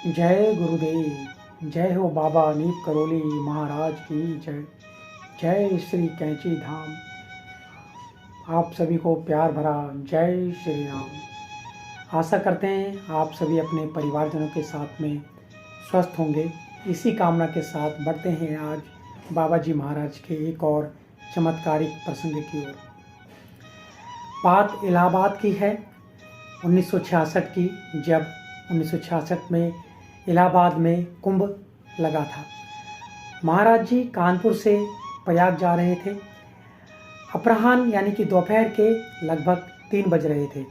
जय गुरुदेव। जय हो बाबा नीप करोली महाराज की जय। जय श्री कैंची धाम। आप सभी को प्यार भरा जय श्री राम। आशा करते हैं आप सभी अपने परिवारजनों के साथ में स्वस्थ होंगे। इसी कामना के साथ बढ़ते हैं आज बाबा जी महाराज के एक और चमत्कारिक प्रसंग की ओर। बात इलाहाबाद की है 1966 की, जब 1966 में इलाहाबाद में कुंभ लगा था। महाराज जी कानपुर से प्रयाग जा रहे थे। अपराह्न यानी कि दोपहर के लगभग 3 बज रहे थे।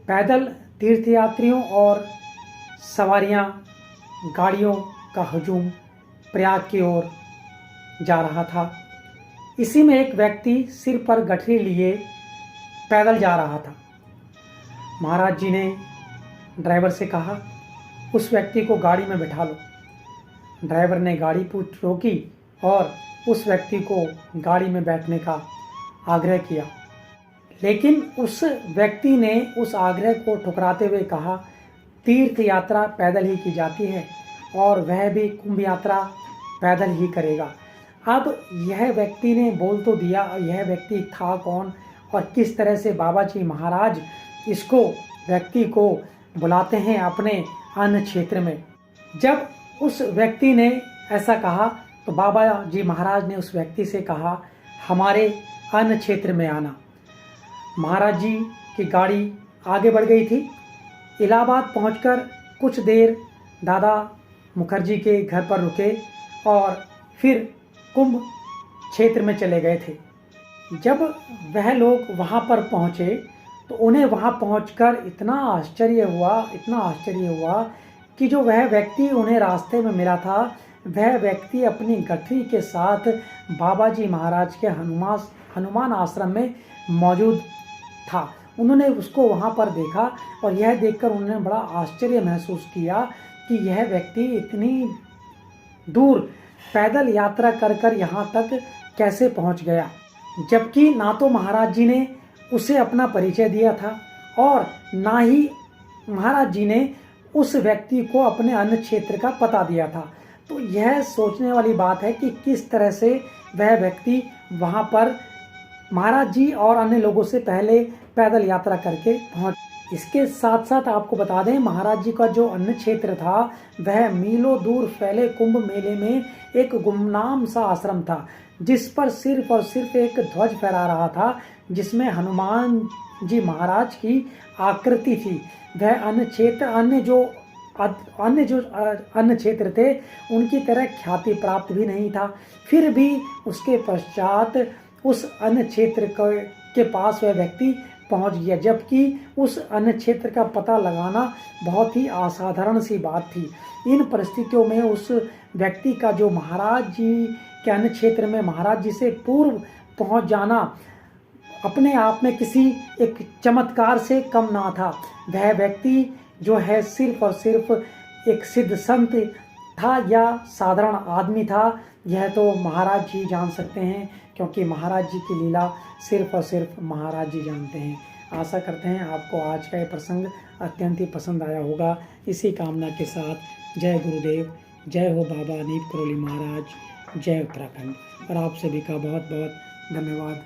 पैदल तीर्थयात्रियों और सवारियां, गाड़ियों का हजूम प्रयाग की ओर जा रहा था। इसी में एक व्यक्ति सिर पर गठरी लिए पैदल जा रहा था। महाराज जी ने ड्राइवर से कहा, उस व्यक्ति को गाड़ी में बैठा लो। ड्राइवर ने गाड़ी रोकी और उस व्यक्ति को गाड़ी में बैठने का आग्रह किया, लेकिन उस व्यक्ति ने उस आग्रह को ठुकराते हुए कहा, तीर्थ यात्रा पैदल ही की जाती है और वह भी कुंभ यात्रा पैदल ही करेगा। अब यह व्यक्ति ने बोल तो दिया, यह व्यक्ति था कौन और किस तरह से बाबा जी महाराज इसको व्यक्ति को बुलाते हैं अपने अन्य क्षेत्र में। जब उस व्यक्ति ने ऐसा कहा तो बाबा जी महाराज ने उस व्यक्ति से कहा, हमारे अन्य क्षेत्र में आना। महाराज जी की गाड़ी आगे बढ़ गई थी। इलाहाबाद पहुंचकर कुछ देर दादा मुखर्जी के घर पर रुके और फिर कुंभ क्षेत्र में चले गए थे। जब वह लोग वहां पर पहुंचे तो उन्हें वहां पहुंचकर इतना आश्चर्य हुआ कि जो वह व्यक्ति उन्हें रास्ते में मिला था, वह व्यक्ति अपनी गठरी के साथ बाबा जी महाराज के हनुमान आश्रम में मौजूद था। उन्होंने उसको वहां पर देखा और यह देखकर उन्होंने बड़ा आश्चर्य महसूस किया कि यह व्यक्ति इतनी दूर पैदल यात्रा कर यहाँ तक कैसे पहुँच गया, जबकि ना तो महाराज जी ने उसे अपना परिचय दिया था और ना ही महाराज जी ने उस व्यक्ति को अपने अन्य क्षेत्र का पता दिया था। तो यह सोचने वाली बात है कि किस तरह से वह व्यक्ति वहां पर महाराज जी और अन्य लोगों से पहले पैदल यात्रा करके पहुंच। इसके साथ साथ आपको बता दें, महाराज जी का जो अन्य क्षेत्र था वह मीलों दूर फैले कुंभ मेले में एक गुमनाम सा आश्रम था, जिस पर सिर्फ और सिर्फ एक ध्वज फहरा रहा था, जिसमें हनुमान जी महाराज की आकृति थी। वह अन्य क्षेत्र थे उनकी तरह ख्याति प्राप्त भी नहीं था। फिर भी उसके पश्चात उस अन्य क्षेत्र के पास वह व्यक्ति पहुंच गया, जबकि उस अन्य क्षेत्र का पता लगाना बहुत ही असाधारण सी बात थी। इन परिस्थितियों में उस व्यक्ति का जो महाराज जी के अन्य क्षेत्र में महाराज जी से पूर्व पहुंच जाना अपने आप में किसी एक चमत्कार से कम ना था। वह व्यक्ति जो है सिर्फ और सिर्फ एक सिद्ध संत था या साधारण आदमी था, यह तो महाराज जी जान सकते हैं, क्योंकि महाराज जी की लीला सिर्फ और सिर्फ महाराज जी जानते हैं। आशा करते हैं आपको आज का ये प्रसंग अत्यंत ही पसंद आया होगा। इसी कामना के साथ जय गुरुदेव। जय हो बाबा नीप करोली महाराज। जय उत्तराखंड। और आप सभी का बहुत बहुत धन्यवाद।